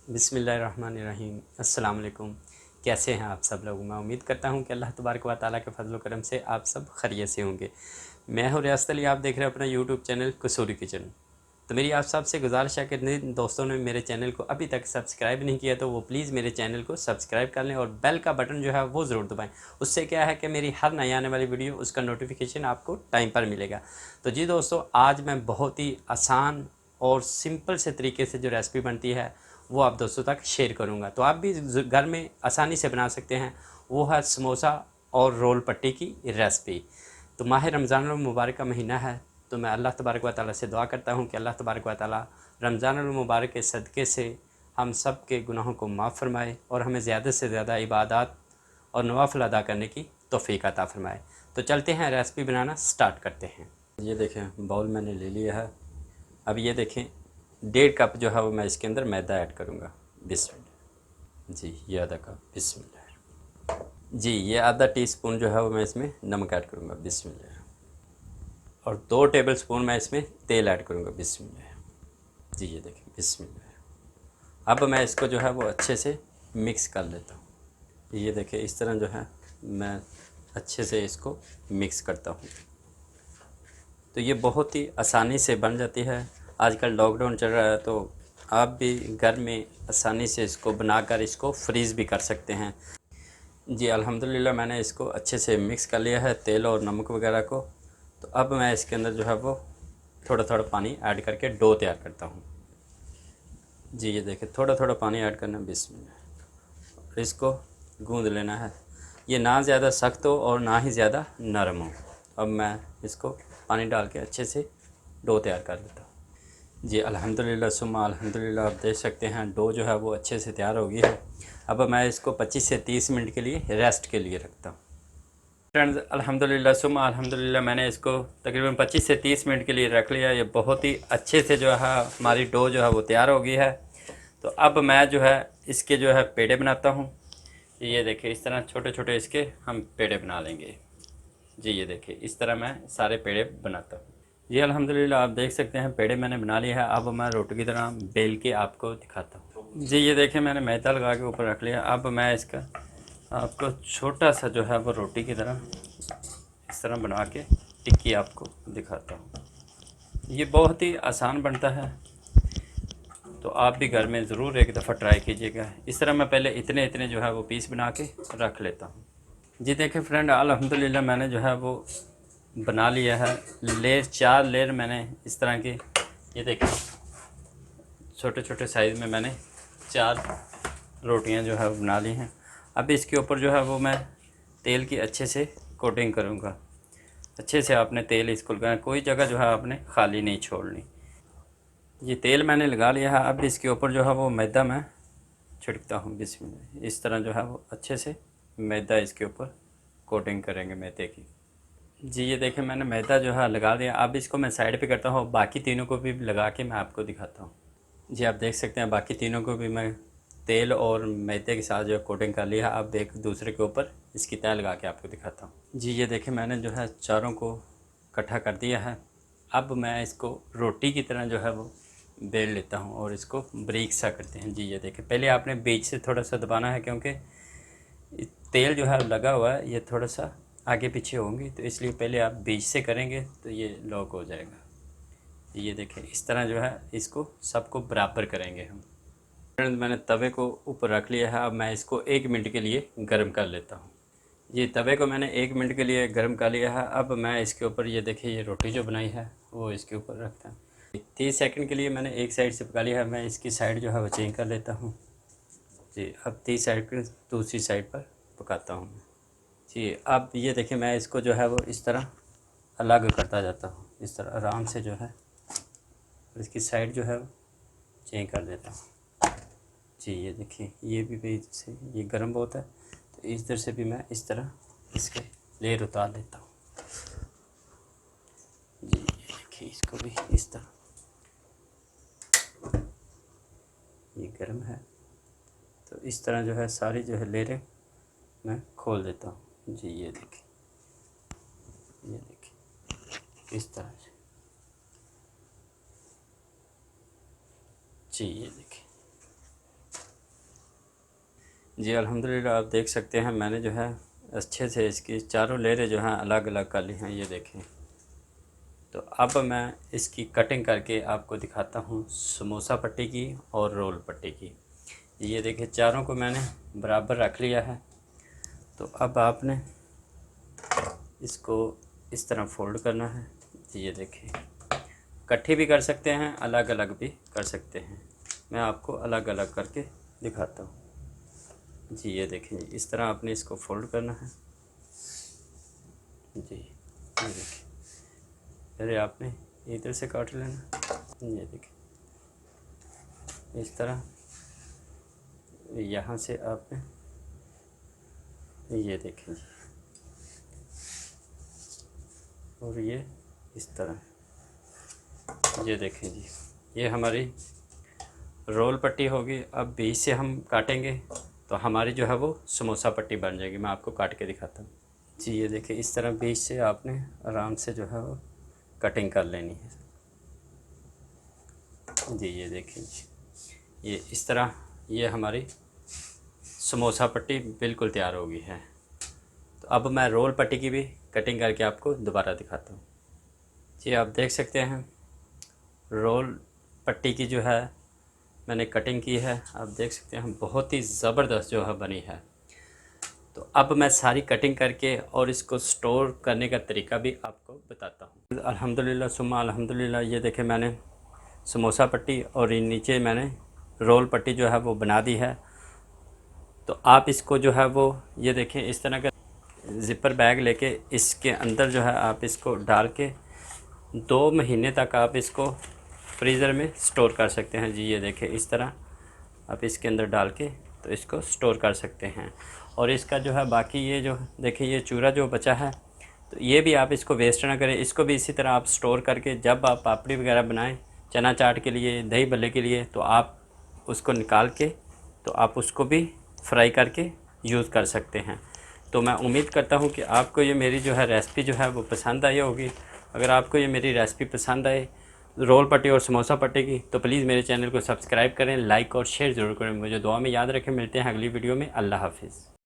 बिस्मिल्लाहिर्रहमानिर्रहीम। अस्सलाम वालेकुम। कैसे हैं आप सब लोग? मैं उम्मीद करता हूं कि अल्लाह तबारक व तआला के फजल करम से आप सब खैरियत से होंगे। मैं हूं रियासत अली, आप देख रहे हैं अपना यूट्यूब चैनल कसूरी किचन। तो मेरी आप सबसे गुजारिश है कि जिन दोस्तों ने मेरे चैनल को अभी तक सब्सक्राइब नहीं किया तो वो प्लीज़ मेरे चैनल को सब्सक्राइब कर लें और बेल का बटन जो है वो ज़रूर दबाएं। उससे क्या है कि मेरी हर नई आने वाली वीडियो उसका नोटिफिकेशन आपको टाइम पर मिलेगा। तो जी दोस्तों, आज मैं बहुत ही आसान और सिंपल से तरीके से जो रेसिपी बनती है वो आप दोस्तों तक शेयर करूंगा, तो आप भी घर में आसानी से बना सकते हैं। वो है समोसा और रोल पट्टी की रेसिपी। तो माह रमज़ान मुबारक का महीना है, तो मैं अल्लाह तबारक व तआला से दुआ करता हूँ कि अल्लाह तबारक व तआला रमज़ान मुबारक के सदक़े से हम सब के गुनाहों को माफ़ फरमाए और हमें ज़्यादा से ज़्यादा इबादत और नवाफिल अदा करने की तौफ़ीक अता फरमाए। तो चलते हैं, रेसिपी बनाना स्टार्ट करते हैं। ये देखें, बाउल मैंने ले लिया है। अब ये देखें, 1.5 कप जो है वो मैं इसके अंदर मैदा ऐड करूँगा। बिस्मिल्लाह जी, ये आधा कप। बिस्मिल्लाह जी, ये आधा टीस्पून जो है वो मैं इसमें नमक ऐड करूँगा। बिस्मिल्लाह। और 2 टेबल स्पून मैं इसमें तेल ऐड करूँगा। बिस्मिल्लाह जी, ये देखें। बिस्मिल्लाह। अब मैं इसको जो है वो अच्छे से मिक्स कर लेता हूँ। ये देखें, इस तरह जो है मैं अच्छे से इसको मिक्स करता हूँ। तो ये बहुत ही आसानी से बन जाती है। आजकल लॉकडाउन चल रहा है, तो आप भी घर में आसानी से इसको बनाकर इसको फ्रीज़ भी कर सकते हैं। जी अल्हम्दुलिल्लाह, मैंने इसको अच्छे से मिक्स कर लिया है, तेल और नमक वगैरह को। तो अब मैं इसके अंदर जो है वो थोड़ा थोड़ा पानी ऐड करके डो तैयार करता हूँ। जी ये देखिए, थोड़ा थोड़ा पानी ऐड करना। बिस्मिल्लाह। इसको गूंद लेना है। ये ना ज़्यादा सख्त हो और ना ही ज़्यादा नरम हो। अब मैं इसको पानी डाल के अच्छे से डो तैयार कर लेता हूँ। जी अल्हम्दुलिल्लाह सुम्मा अल्हम्दुलिल्लाह, आप देख सकते हैं डो जो है वो अच्छे से तैयार हो गई है। अब मैं इसको 25 से 30 मिनट के लिए रेस्ट के लिए रखता हूँ। फ्रेंड्स अल्हम्दुलिल्लाह सुम्मा अल्हम्दुलिल्लाह, मैंने इसको तकरीबन 25 से 30 मिनट के लिए रख लिया। ये बहुत ही अच्छे से जो है हमारी डो जो है वो तैयार हो गई है। तो अब मैं जो है इसके जो है पेड़े बनाता हूँ। ये देखिए, इस तरह छोटे छोटे इसके हम पेड़े बना लेंगे। जी ये देखिए, इस तरह मैं सारे पेड़े बनाता हूँ। जी अल्हम्दुलिल्लाह, आप देख सकते हैं पेड़े मैंने बना लिया है। अब मैं रोटी की तरह बेल के आपको दिखाता हूँ। जी ये देखिए, मैंने मैदा लगा के ऊपर रख लिया। अब मैं इसका आपको छोटा सा जो है वो रोटी की तरह इस तरह बना के टिक्की आपको दिखाता हूँ। ये बहुत ही आसान बनता है, तो आप भी घर में ज़रूर एक दफ़ा ट्राई कीजिएगा। इस तरह मैं पहले इतने इतने जो है वो पीस बना के रख लेता हूँ। जी देखिए फ्रेंड, अल्हम्दुलिल्लाह मैंने जो है वो बना लिया है। 4 लेयर मैंने इस तरह की, ये देखिए छोटे छोटे साइज़ में मैंने 4 रोटियां जो है बना ली हैं। अब इसके ऊपर जो है वो मैं तेल की अच्छे से कोटिंग करूँगा। अच्छे से आपने तेल इसको लगाना, कोई जगह जो है आपने खाली नहीं छोड़नी। ये तेल मैंने लगा लिया है। अब इसके ऊपर जो है वो मैदा मैं छिड़कता हूँ। बिस्मिल्लाह। इस तरह जो है वो अच्छे से मैदा इसके ऊपर कोटिंग करेंगे मैदे की। जी ये देखें, मैंने मैदा जो है लगा दिया। अब इसको मैं साइड पे करता हूँ, बाकी तीनों को भी लगा के मैं आपको दिखाता हूँ। जी आप देख सकते हैं, बाकी तीनों को भी मैं तेल और मैदे के साथ जो कोटिंग कर लिया। अब एक दूसरे के ऊपर इसकी तय लगा के आपको दिखाता हूँ। जी ये देखें, मैंने जो है चारों को इकट्ठा कर दिया है। अब मैं इसको रोटी की तरह जो है वो बेल लेता हूँ और इसको ब्रेक सा करते हैं। जी ये देखें, पहले आपने बीच से थोड़ा सा दबाना है, क्योंकि तेल जो है लगा हुआ है, ये थोड़ा सा आगे पीछे होंगी, तो इसलिए पहले आप बीच से करेंगे तो ये लॉक हो जाएगा। ये देखें, इस तरह जो है इसको सबको बराबर करेंगे हम। फ्रेंड्स मैंने तवे को ऊपर रख लिया है। अब मैं इसको 1 मिनट के लिए गर्म कर लेता हूँ। ये तवे को मैंने 1 मिनट के लिए गर्म कर लिया है। अब मैं इसके ऊपर, ये देखिए, ये रोटी जो बनाई है वो इसके ऊपर रखता हूँ। 30 सेकंड के लिए मैंने एक साइड से पका लिया है। मैं इसकी साइड जो है वो चेंज कर लेता हूँ। जी अब 30 सेकंड दूसरी साइड पर पकाता हूँ। जी अब ये देखिए, मैं इसको जो है वो इस तरह अलग करता जाता हूँ। इस तरह आराम से जो है इसकी साइड जो है वो चेंज कर देता हूँ। जी ये देखिए, ये भी भाई से ये गर्म बहुत है, तो इधर से भी मैं इस तरह इसके लेयर उतार लेता हूँ। जी ये देखिए, इसको भी इस तरह, ये गर्म है, तो इस तरह जो है सारी जो है लेयरें मैं खोल देता हूँ। जी ये देखिए, ये देखिए इस तरह से। जी ये देखिए, जी अल्हम्दुलिल्लाह, आप देख सकते हैं मैंने जो है अच्छे से इसकी चारों लेयरें जो हैं अलग अलग कर ली हैं, ये देखें। तो अब मैं इसकी कटिंग करके आपको दिखाता हूँ समोसा पट्टी की और रोल पट्टी की। ये देखिए चारों को मैंने बराबर रख लिया है। तो अब आपने इसको इस तरह फोल्ड करना है। ये देखिए, इकट्ठी भी कर सकते हैं, अलग अलग भी कर सकते हैं। मैं आपको अलग अलग करके दिखाता हूँ। जी ये देखिए, इस तरह आपने इसको फोल्ड करना है। जी ये देखिए, पहले आपने इधर से काट लेना। ये देखिए, इस तरह यहाँ से आपने, ये देखें जी, और ये इस तरह, ये देखें जी, ये हमारी रोल पट्टी होगी। अब बीच से हम काटेंगे तो हमारी जो है वो समोसा पट्टी बन जाएगी। मैं आपको काट के दिखाता हूँ। जी ये देखिए, इस तरह बीच से आपने आराम से जो है वो कटिंग कर लेनी है। जी ये देखिए जी, ये इस तरह ये हमारी समोसा पट्टी बिल्कुल तैयार हो गई है। तो अब मैं रोल पट्टी की भी कटिंग करके आपको दोबारा दिखाता हूँ। जी आप देख सकते हैं रोल पट्टी की जो है मैंने कटिंग की है। आप देख सकते हैं बहुत ही ज़बरदस्त जो है बनी है। तो अब मैं सारी कटिंग करके और इसको स्टोर करने का तरीका भी आपको बताता हूँ। अल्हम्दुलिल्लाह सुम्मा अल्हम्दुलिल्लाह, ये देखें मैंने समोसा पट्टी और नीचे मैंने रोल पट्टी जो है वो बना दी है। तो आप इसको जो है वो ये देखें, इस तरह का ज़िपर बैग लेके इसके अंदर जो है आप इसको डाल के 2 महीने तक आप इसको फ्रीज़र में स्टोर कर सकते हैं। जी ये देखें, इस तरह आप इसके अंदर डाल के तो इसको स्टोर कर सकते हैं। और इसका जो है बाकी ये जो देखिए ये चूरा जो बचा है, तो ये भी आप इसको वेस्ट ना करें। इसको भी इसी तरह आप स्टोर करके जब आप पापड़ी वगैरह बनाएं चना चाट के लिए, दही भल्ले के लिए, तो आप उसको निकाल के तो आप उसको भी फ्राई करके यूज़ कर सकते हैं। तो मैं उम्मीद करता हूँ कि आपको ये मेरी जो है रेसिपी जो है वो पसंद आई होगी। अगर आपको ये मेरी रेसिपी पसंद आए रोल पट्टी और समोसा पट्टी की, तो प्लीज़ मेरे चैनल को सब्सक्राइब करें, लाइक और शेयर ज़रूर करें। मुझे दुआ में याद रखें। मिलते हैं अगली वीडियो में। अल्लाह हाफिज़।